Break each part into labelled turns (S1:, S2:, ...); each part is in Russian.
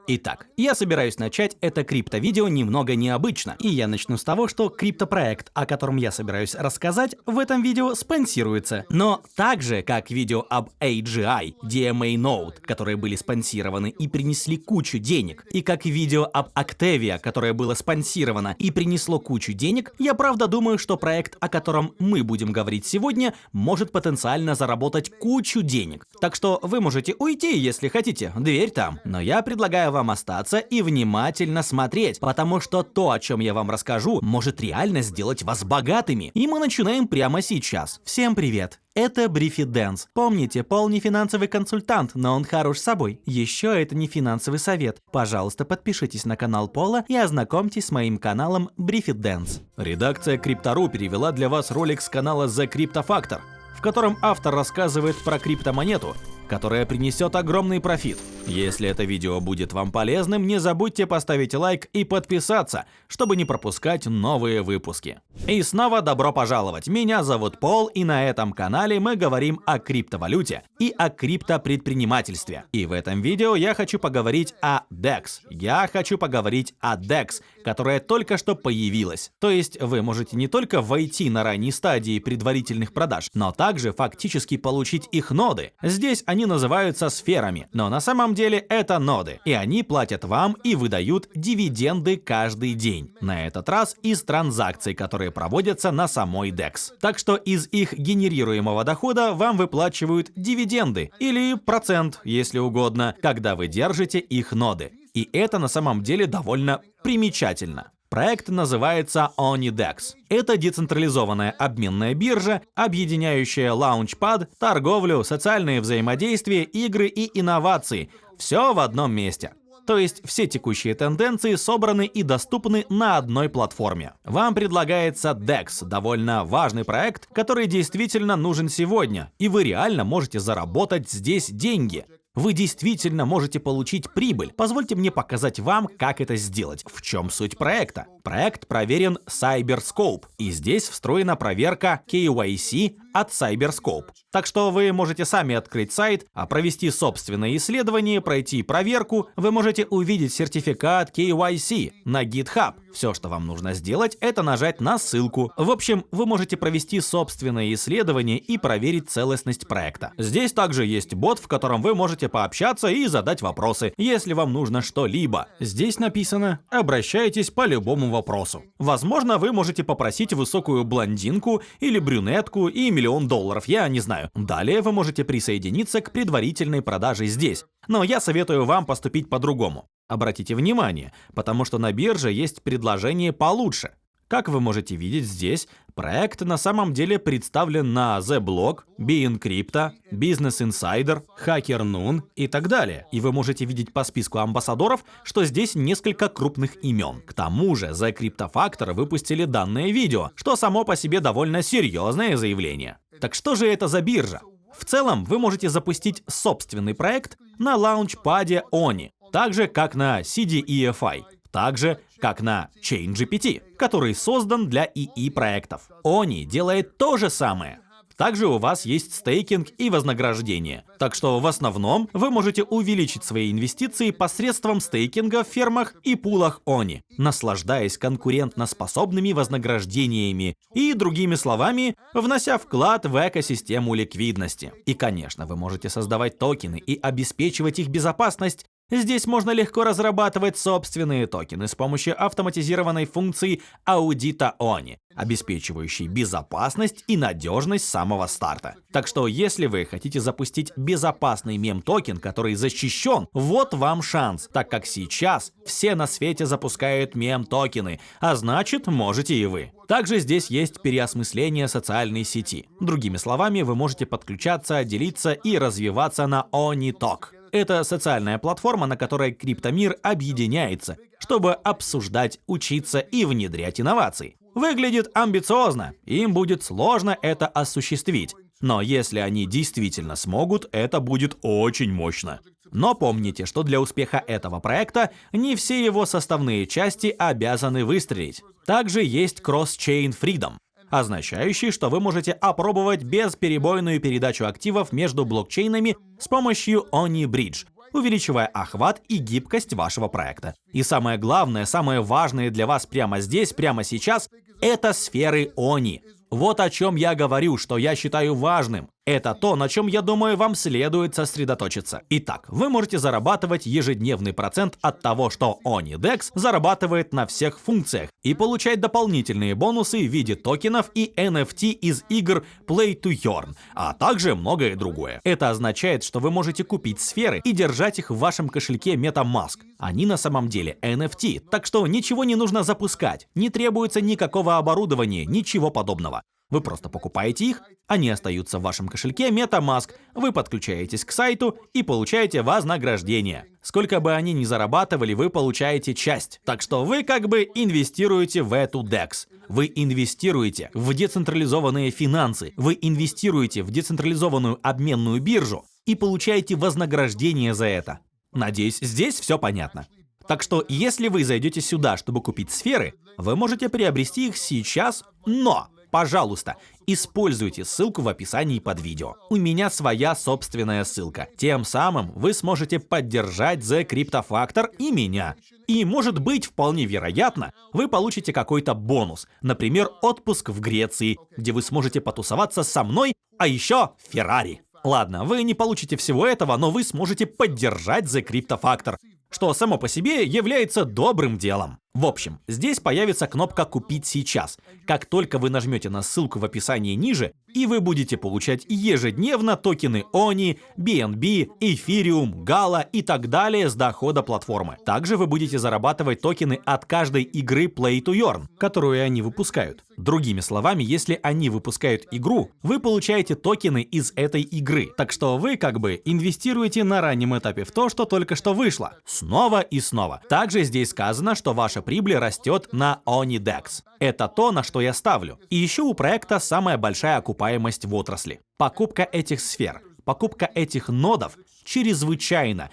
S1: Итак, я собираюсь начать это крипто-видео немного необычно, и я начну с того, что криптопроект, о котором я собираюсь рассказать, в этом видео спонсируется. Но так же, как видео об AGI, DMA Node, которые были спонсированы и принесли кучу денег, и как видео об Octavia, которое было спонсировано и принесло кучу денег, я правда думаю, что проект, о котором мы будем говорить сегодня, может потенциально заработать кучу денег. Так что вы можете уйти, если хотите, дверь там. Но я предлагаю вам остаться и внимательно смотреть, потому что то, о чем я вам расскажу, может реально сделать вас богатыми. И мы начинаем прямо сейчас. Всем привет! Это Брифи Дэнс. Помните, Пол не финансовый консультант, но он хорош собой. Еще это не финансовый совет. Пожалуйста, подпишитесь на канал Пола и ознакомьтесь с моим каналом Брифи Дэнс. Редакция Криптору перевела для вас ролик с канала The Crypto Factor, в котором автор рассказывает про криптомонету, которая принесет огромный профит. Если это видео будет вам полезным, не забудьте поставить лайк и подписаться, чтобы не пропускать новые выпуски. И снова добро пожаловать! Меня зовут Пол, и на этом канале мы говорим о криптовалюте и о криптопредпринимательстве. И в этом видео я хочу поговорить о DEX. Я хочу поговорить о DEX, которая только что появилась. То есть вы можете не только войти на ранней стадии предварительных продаж, но также фактически получить их ноды. Здесь они называются сферами, но на самом деле это ноды, и они платят вам и выдают дивиденды каждый день. На этот раз из транзакций, которые проводятся на самой DEX. Так что из их генерируемого дохода вам выплачивают дивиденды, или процент, если угодно, когда вы держите их ноды. И это на самом деле довольно примечательно. Проект называется OniDex. Это децентрализованная обменная биржа, объединяющая лаунчпад, торговлю, социальные взаимодействия, игры и инновации. Все в одном месте. То есть все текущие тенденции собраны и доступны на одной платформе. Вам предлагается DEX, довольно важный проект, который действительно нужен сегодня, и вы реально можете заработать здесь деньги. Вы действительно можете получить прибыль. Позвольте мне показать вам, как это сделать. В чем суть проекта? Проект проверен Cyberscope, и здесь встроена проверка KYC от Cyberscope. Так что вы можете сами открыть сайт, провести собственное исследование, пройти проверку. Вы можете увидеть сертификат KYC на GitHub. Все, что вам нужно сделать, это нажать на ссылку. В общем, вы можете провести собственное исследование и проверить целостность проекта. Здесь также есть бот, в котором вы можете пообщаться и задать вопросы, если вам нужно что-либо. Здесь написано «Обращайтесь по любому вопросу». Возможно, вы можете попросить высокую блондинку или брюнетку и $1 000 000, я не знаю. Далее вы можете присоединиться к предварительной продаже здесь. Но я советую вам поступить по-другому. Обратите внимание, потому что на бирже есть предложение получше. Как вы можете видеть здесь, проект на самом деле представлен на The Block, Being Crypto, Business Insider, Hacker Noon и так далее. И вы можете видеть по списку амбассадоров, что здесь несколько крупных имен. К тому же The Crypto Factor выпустили данное видео, что само по себе довольно серьезное заявление. Так что же это за биржа? В целом, вы можете запустить собственный проект на лаунчпаде Oni, так же как на CDEFI. Так же, как на ChainGPT, который создан для ИИ-проектов. Oni делает то же самое. Также у вас есть стейкинг и вознаграждение. Так что в основном вы можете увеличить свои инвестиции посредством стейкинга в фермах и пулах Oni, наслаждаясь конкурентноспособными вознаграждениями и, другими словами, внося вклад в экосистему ликвидности. И, конечно, вы можете создавать токены и обеспечивать их безопасность. Здесь можно легко разрабатывать собственные токены с помощью автоматизированной функции аудита Oni, обеспечивающей безопасность и надежность с самого старта. Так что, если вы хотите запустить безопасный мем-токен, который защищен, вот вам шанс, так как сейчас все на свете запускают мем-токены, а значит, можете и вы. Также здесь есть переосмысление социальной сети. Другими словами, вы можете подключаться, делиться и развиваться на OniTalk. Это социальная платформа, на которой криптомир объединяется, чтобы обсуждать, учиться и внедрять инновации. Выглядит амбициозно, им будет сложно это осуществить. Но если они действительно смогут, это будет очень мощно. Но помните, что для успеха этого проекта не все его составные части обязаны выстрелить. Также есть Cross-Chain Freedom, означающий, что вы можете опробовать бесперебойную передачу активов между блокчейнами с помощью OniBridge. увеличивая охват и гибкость вашего проекта. И самое главное, самое важное для вас прямо здесь, прямо сейчас – это сферы Они. Вот о чем я говорю, что я считаю важным. Это то, на чем, я думаю, вам следует сосредоточиться. Итак, вы можете зарабатывать ежедневный процент от того, что Onidex зарабатывает на всех функциях, и получать дополнительные бонусы в виде токенов и NFT из игр Play to Earn, а также многое другое. Это означает, что вы можете купить сферы и держать их в вашем кошельке MetaMask. Они на самом деле NFT, так что ничего не нужно запускать, не требуется никакого оборудования, ничего подобного. Вы просто покупаете их, они остаются в вашем кошельке MetaMask, вы подключаетесь к сайту и получаете вознаграждение. Сколько бы они ни зарабатывали, вы получаете часть. Так что вы как бы инвестируете в эту DEX. Вы инвестируете в децентрализованные финансы, вы инвестируете в децентрализованную обменную биржу и получаете вознаграждение за это. Надеюсь, здесь все понятно. Так что, если вы зайдете сюда, чтобы купить сферы, вы можете приобрести их сейчас, но... Пожалуйста, используйте ссылку в описании под видео. У меня своя собственная ссылка. Тем самым вы сможете поддержать The Crypto Factor и меня. И, может быть, вполне вероятно, вы получите какой-то бонус. Например, отпуск в Греции, где вы сможете потусоваться со мной, а еще Феррари. Ладно, вы не получите всего этого, но вы сможете поддержать The Crypto Factor, что само по себе является добрым делом. В общем, здесь появится кнопка «Купить сейчас». Как только вы нажмете на ссылку в описании ниже, и вы будете получать ежедневно токены Oni, BNB, Ethereum, Gala и так далее с дохода платформы. Также вы будете зарабатывать токены от каждой игры Play to Earn, которую они выпускают. Другими словами, если они выпускают игру, вы получаете токены из этой игры. Так что вы как бы инвестируете на раннем этапе в то, что только что вышло. Снова и снова. Также здесь сказано, что ваша прибыль растет на Onidex. Это то, на что я ставлю. И еще у проекта самая большая окупаемость в отрасли. Покупка этих сфер, покупка этих нодов чрезвычайно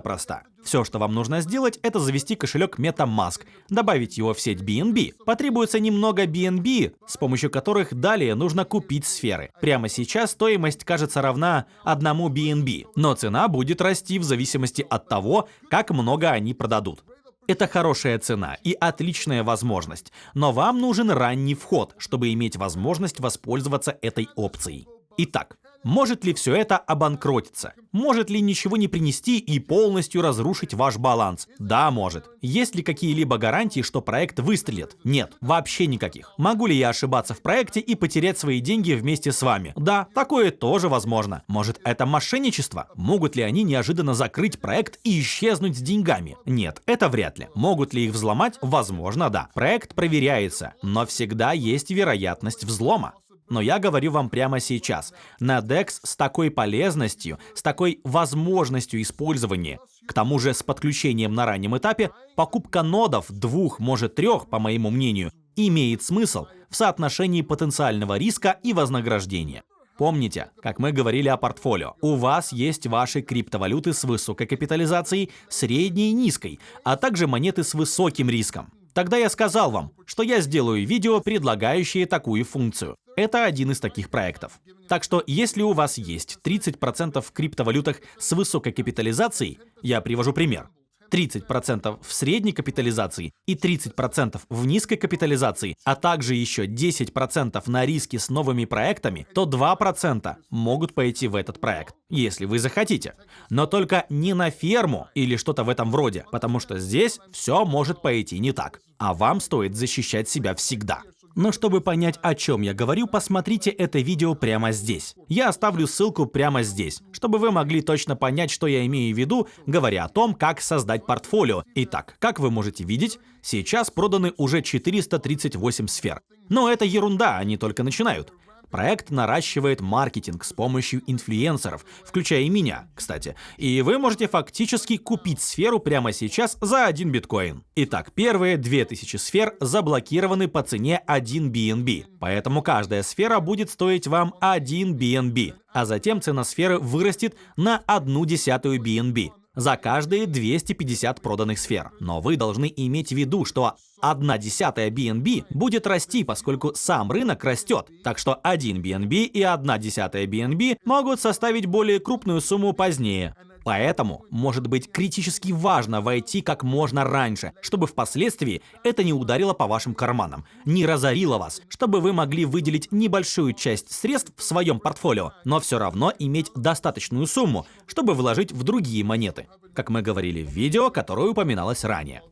S1: проста. Все, что вам нужно сделать, это завести кошелек MetaMask, добавить его в сеть BNB. Потребуется немного BNB, с помощью которых далее нужно купить сферы. Прямо сейчас стоимость кажется равна 1 BNB, но цена будет расти в зависимости от того, как много они продадут. Это хорошая цена и отличная возможность, но вам нужен ранний вход, чтобы иметь возможность воспользоваться этой опцией. Итак, может ли все это обанкротиться? Может ли ничего не принести и полностью разрушить ваш баланс? Да, может. Есть ли какие-либо гарантии, что проект выстрелит? Нет, вообще никаких. Могу ли я ошибаться в проекте и потерять свои деньги вместе с вами? Да, такое тоже возможно. Может, это мошенничество? Могут ли они неожиданно закрыть проект и исчезнуть с деньгами? Нет, это вряд ли. Могут ли их взломать? Возможно, да. Проект проверяется, но всегда есть вероятность взлома. Но я говорю вам прямо сейчас, на DEX с такой полезностью, с такой возможностью использования, к тому же с подключением на раннем этапе, покупка нодов 2, может 3, по моему мнению, имеет смысл в соотношении потенциального риска и вознаграждения. Помните, как мы говорили о портфолио, у вас есть ваши криптовалюты с высокой капитализацией, средней и низкой, а также монеты с высоким риском. Тогда я сказал вам, что я сделаю видео, предлагающее такую функцию. Это один из таких проектов. Так что, если у вас есть 30% в криптовалютах с высокой капитализацией, я привожу пример, 30% в средней капитализации и 30% в низкой капитализации, а также еще 10% на риски с новыми проектами, то 2% могут пойти в этот проект, если вы захотите. Но только не на ферму или что-то в этом роде, потому что здесь все может пойти не так, а вам стоит защищать себя всегда. Но чтобы понять, о чем я говорю, посмотрите это видео прямо здесь. Я оставлю ссылку прямо здесь, чтобы вы могли точно понять, что я имею в виду, говоря о том, как создать портфолио. Итак, как вы можете видеть, сейчас проданы уже 438 сфер. Но это ерунда, они только начинают. Проект наращивает маркетинг с помощью инфлюенсеров, включая и меня, кстати. И вы можете фактически купить сферу прямо сейчас за 1 биткоин. Итак, первые 2000 сфер заблокированы по цене 1 BNB. Поэтому каждая сфера будет стоить вам 1 BNB. А затем цена сферы вырастет на 0,1 BNB. За каждые 250 проданных сфер. Но вы должны иметь в виду, что 0,1 BNB будет расти, поскольку сам рынок растет. Так что 1 BNB и 0,1 BNB могут составить более крупную сумму позднее. Поэтому может быть критически важно войти как можно раньше, чтобы впоследствии это не ударило по вашим карманам, не разорило вас, чтобы вы могли выделить небольшую часть средств в своем портфолио, но все равно иметь достаточную сумму, чтобы вложить в другие монеты, как мы говорили в видео, которое упоминалось ранее.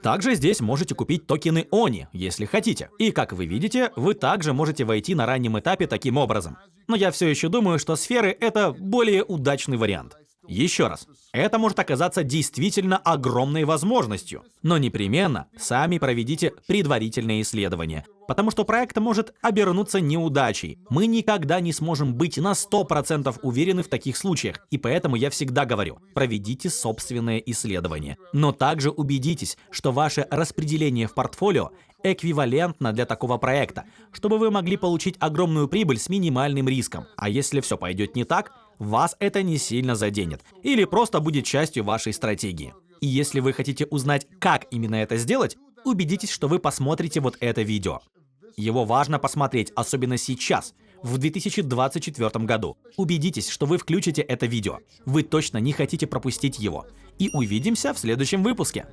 S1: Также здесь можете купить токены ONI, если хотите. И как вы видите, вы также можете войти на раннем этапе таким образом. Но я все еще думаю, что сферы — это более удачный вариант. Еще раз, это может оказаться действительно огромной возможностью, но непременно сами проведите предварительное исследование, потому что проект может обернуться неудачей. Мы никогда не сможем быть на 100% уверены в таких случаях, и поэтому я всегда говорю, проведите собственное исследование. Но также убедитесь, что ваше распределение в портфолио эквивалентно для такого проекта, чтобы вы могли получить огромную прибыль с минимальным риском. А если все пойдет не так, вас это не сильно заденет или просто будет частью вашей стратегии. И если вы хотите узнать, как именно это сделать, убедитесь, что вы посмотрите вот это видео. Его важно посмотреть, особенно сейчас, в 2024 году. Убедитесь, что вы включите это видео. Вы точно не хотите пропустить его. И увидимся в следующем выпуске.